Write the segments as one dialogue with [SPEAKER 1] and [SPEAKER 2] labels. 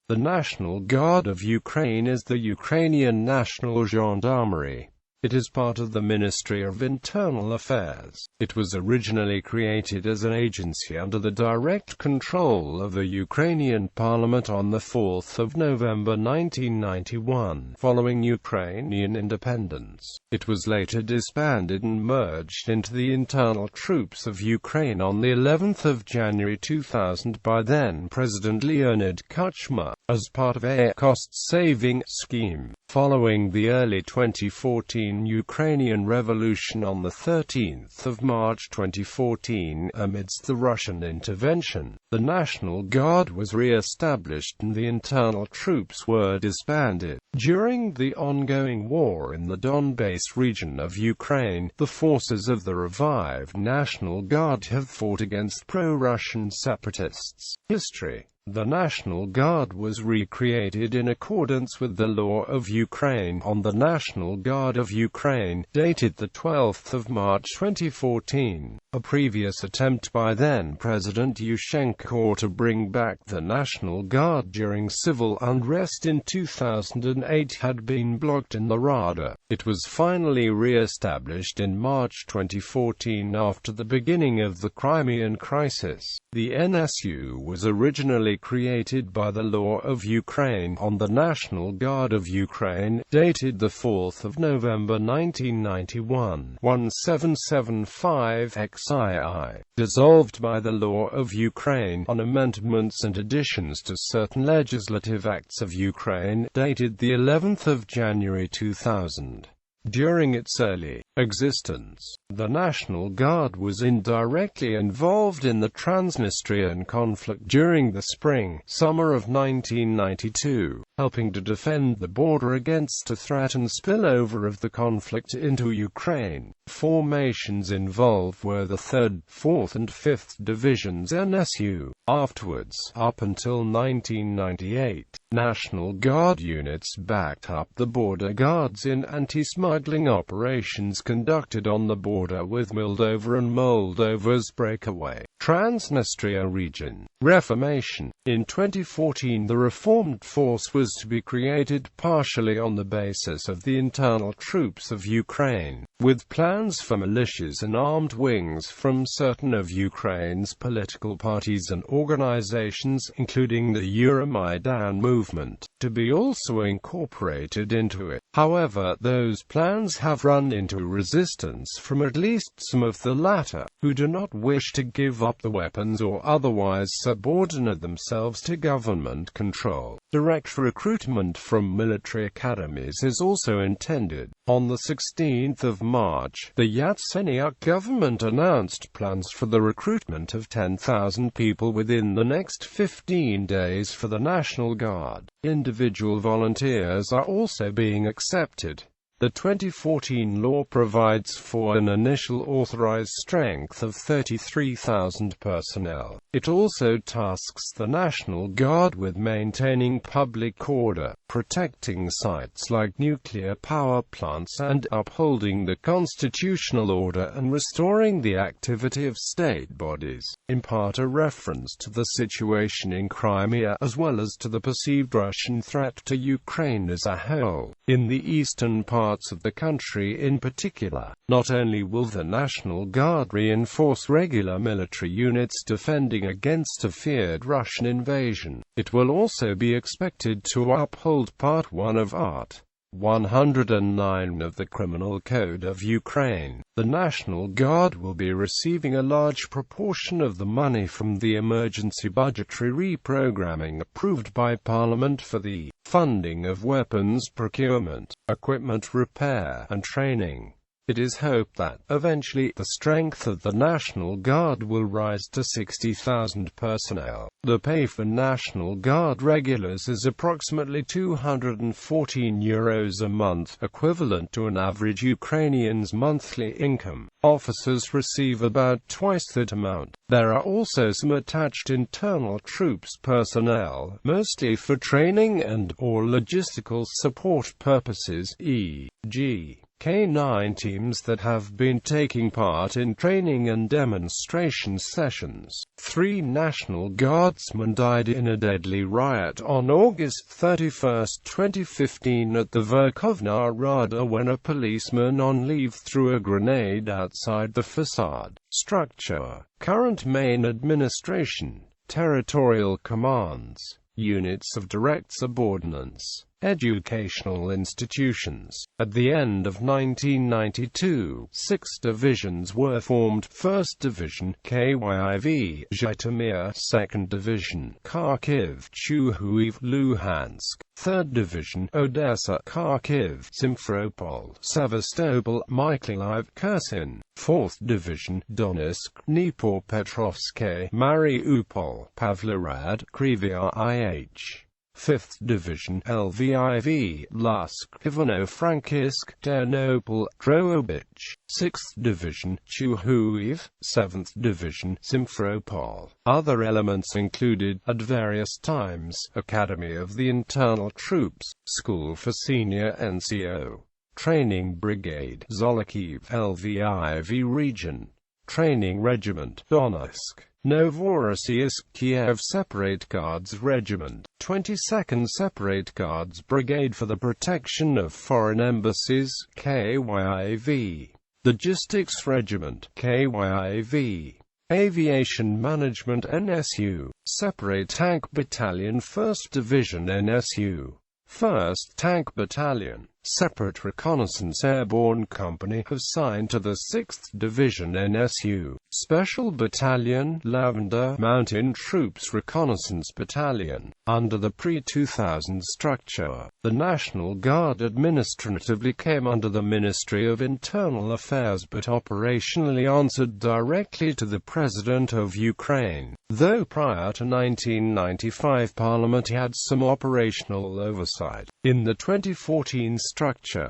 [SPEAKER 1] The National Guard of Ukraine is the Ukrainian national gendarmerie. It is part of the Ministry of Internal Affairs. It was originally created as an agency under the direct control of the Ukrainian Parliament on the 4th of November 1991, following Ukrainian independence. It was later disbanded and merged into the internal troops of Ukraine on the 11th of January 2000 by then President Leonid Kuchma, as part of a cost-saving scheme. Following the early 2014 Ukrainian Revolution on the 13th of March 2014, amidst the Russian intervention, the National Guard was re-established and the internal troops were disbanded. During the ongoing war in the Donbas region of Ukraine, the forces of the revived National Guard have fought against pro-Russian separatists. History. The National Guard was recreated in accordance with the law of Ukraine on the National Guard of Ukraine, dated the 12th of March 2014. A previous attempt by then-President Yushchenko to bring back the National Guard during civil unrest in 2008 had been blocked in the Rada. It was finally re-established in March 2014 after the beginning of the Crimean crisis. The NSU was originally created by the law of Ukraine on the National Guard of Ukraine, dated the 4th of November 1991, 1775 XII, dissolved by the law of Ukraine on amendments and additions to certain legislative acts of Ukraine, dated the 11th of January 2000. During its early existence, the National Guard was indirectly involved in the Transnistrian conflict during the spring-summer of 1992, helping to defend the border against a threatened spillover of the conflict into Ukraine. Formations involved were the 3rd, 4th and 5th Divisions NSU. Afterwards, up until 1998, National Guard units backed up the border guards in anti-smuggling operations conducted on the border with Moldova and Moldova's breakaway Transnistria region. Reformation. In 2014, the reformed force was to be created partially on the basis of the internal troops of Ukraine, with plans for militias and armed wings from certain of Ukraine's political parties and organizations, including the Euromaidan movement, to be also incorporated into it. However, those plans have run into resistance from at least some of the latter, who do not wish to give up the weapons or otherwise subordinate themselves to government control. Direct recruitment from military academies is also intended. On the 16th of March, the Yatsenyuk government announced plans for the recruitment of 10,000 people within the next 15 days for the National Guard. Individual volunteers are also being accepted. The 2014 law provides for an initial authorized strength of 33,000 personnel. It also tasks the National Guard with maintaining public order, protecting sites like nuclear power plants and upholding the constitutional order and restoring the activity of state bodies, in part a reference to the situation in Crimea as well as to the perceived Russian threat to Ukraine as a whole. In the eastern parts of the country in particular, not only will the National Guard reinforce regular military units defending against a feared Russian invasion, it will also be expected to uphold Part 1 of Art. 109 of the Criminal Code of Ukraine. The National Guard will be receiving a large proportion of the money from the emergency budgetary reprogramming approved by Parliament for the funding of weapons procurement, equipment repair, and training. It is hoped that, eventually, the strength of the National Guard will rise to 60,000 personnel. The pay for National Guard regulars is approximately €214 a month, equivalent to an average Ukrainian's monthly income. Officers receive about twice that amount. There are also some attached internal troops personnel, mostly for training and/or logistical support purposes, e.g. K9 teams that have been taking part in training and demonstration sessions. 3 National Guardsmen died in a deadly riot on August 31, 2015 at the Verkhovna Rada when a policeman on leave threw a grenade outside the facade structure. Current main administration, territorial commands, units of direct subordinates, educational institutions. At the end of 1992, 6 divisions were formed: 1st Division, Kyiv, Zhytomyr; 2nd Division, Kharkiv, Chuhuiv, Luhansk; 3rd Division, Odessa, Kharkiv, Simferopol, Sevastopol, Mykolaiv, Kherson; 4th Division, Donetsk, Dnipropetrovsk, Mariupol, Pavlograd, Kryvyi Rih; 5th Division, Lviv, Lusk, Ivano-Frankivsk, Ternopil, Drohobych; 6th Division, Chuhuiv; 7th Division, Simferopol. Other elements included, at various times, Academy of the Internal Troops, School for Senior NCO, Training Brigade, Zolochiv, Lviv Region, Training Regiment, Donetsk, Novorossiysk, Kiev Separate Guards Regiment, 22nd Separate Guards Brigade for the Protection of Foreign Embassies, Kyiv, Logistics Regiment, Kyiv, Aviation Management NSU, Separate Tank Battalion 1st Division NSU, 1st Tank Battalion, Separate Reconnaissance Airborne Company assigned to the 6th Division NSU, Special Battalion, Lavender Mountain Troops Reconnaissance Battalion, under the pre-2000 structure. The National Guard administratively came under the Ministry of Internal Affairs but operationally answered directly to the President of Ukraine, though prior to 1995 Parliament had some operational oversight. In the 2014 structure,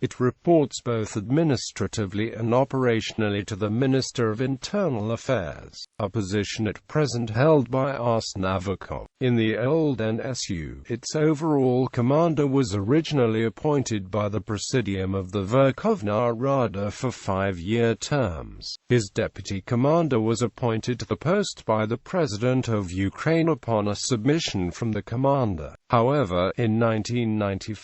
[SPEAKER 1] it reports both administratively and operationally to the Minister of Internal Affairs, a position at present held by Ars Navakov. In the old NSU, its overall commander was originally appointed by the Presidium of the Verkhovna Rada for 5-year terms. His deputy commander was appointed to the post by the President of Ukraine upon a submission from the commander. However, in 1995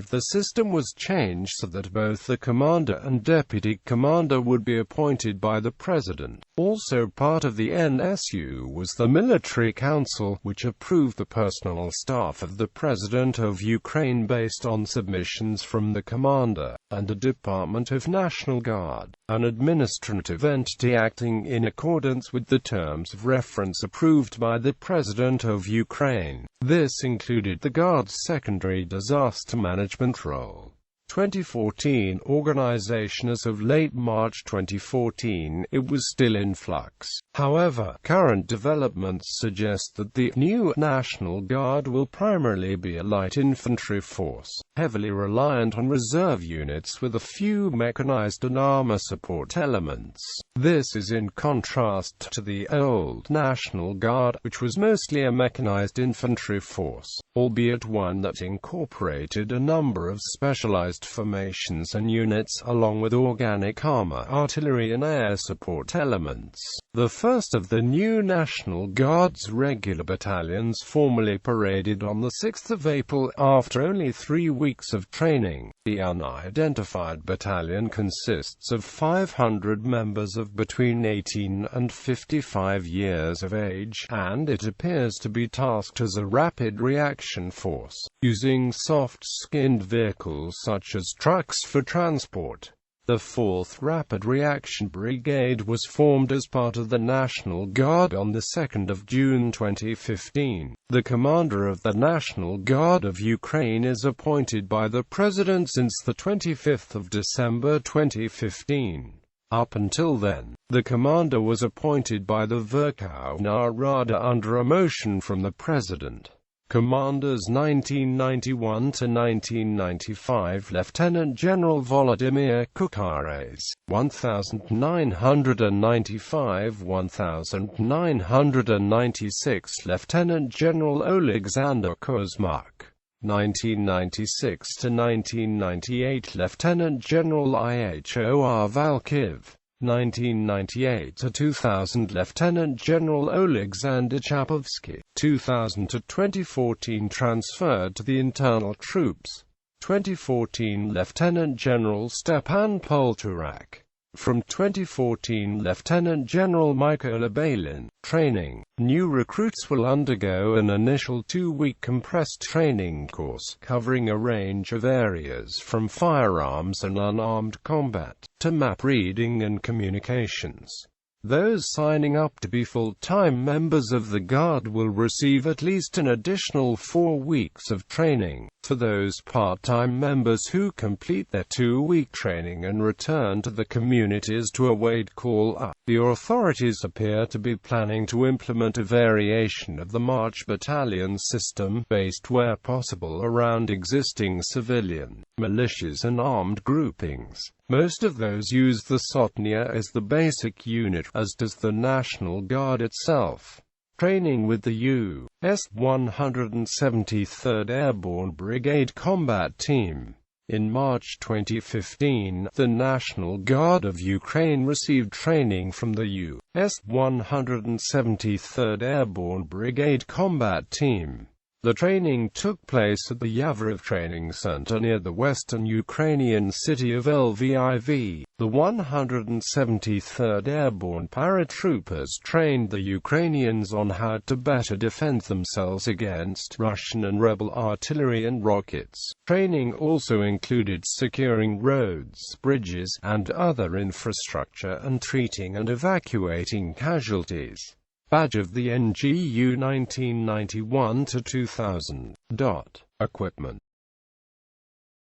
[SPEAKER 1] the system was changed so that both the commander and deputy commander would be appointed by the President. Also part of the NSU was the Military Council, which approved the personal staff of the President of Ukraine based on submissions from the commander, and a Department of National Guard, an administrative entity acting in accordance with the terms of reference approved by the President of Ukraine. This included the Guard's secondary disaster management role. 2014 organization. As of late March 2014, it was still in flux. However, current developments suggest that the new National Guard will primarily be a light infantry force, heavily reliant on reserve units with a few mechanized and armor support elements. This is in contrast to the old National Guard, which was mostly a mechanized infantry force, albeit one that incorporated a number of specialized formations and units, along with organic armor, artillery and air support elements. The first of the new National Guard's regular battalions formally paraded on the 6th of April, after only 3 weeks of training. The unidentified battalion consists of 500 members of between 18 and 55 years of age, and it appears to be tasked as a rapid reaction force, using soft-skinned vehicles such as trucks for transport. The 4th Rapid Reaction Brigade was formed as part of the National Guard on 2 June 2015. The commander of the National Guard of Ukraine is appointed by the President since 25 December 2015. Up until then, the commander was appointed by the Verkhovna Rada under a motion from the President. Commanders 1991 to 1995: Lieutenant General Volodymyr Kukares, 1995-1996; Lieutenant General Alexander Kuzmak, 1996 to 1998 Lieutenant General Ihor Valkiv, 1998 to 2000 Lieutenant General Alexander Chapovsky, 2000 to 2014 transferred to the internal troops, 2014 Lieutenant General Stepan Polturak. From 2014 Lieutenant General Mykola Balin. Training. New recruits will undergo an initial 2-week compressed training course, covering a range of areas from firearms and unarmed combat, to map reading and communications. Those signing up to be full-time members of the Guard will receive at least an additional 4 weeks of training. For those part-time members who complete their 2-week training and return to the communities to await call-up, the authorities appear to be planning to implement a variation of the March Battalion system, based where possible around existing civilian, militias and armed groupings. Most of those use the Sotnia as the basic unit, as does the National Guard itself. Training with the U.S. 173rd Airborne Brigade Combat Team. In March 2015, the National Guard of Ukraine received training from the U.S. 173rd Airborne Brigade Combat Team. The training took place at the Yavrov Training Center near the western Ukrainian city of Lviv. The 173rd Airborne paratroopers trained the Ukrainians on how to better defend themselves against Russian and rebel artillery and rockets. Training also included securing roads, bridges, and other infrastructure and treating and evacuating casualties. Badge of the NGU 1991 to 2000. Equipment.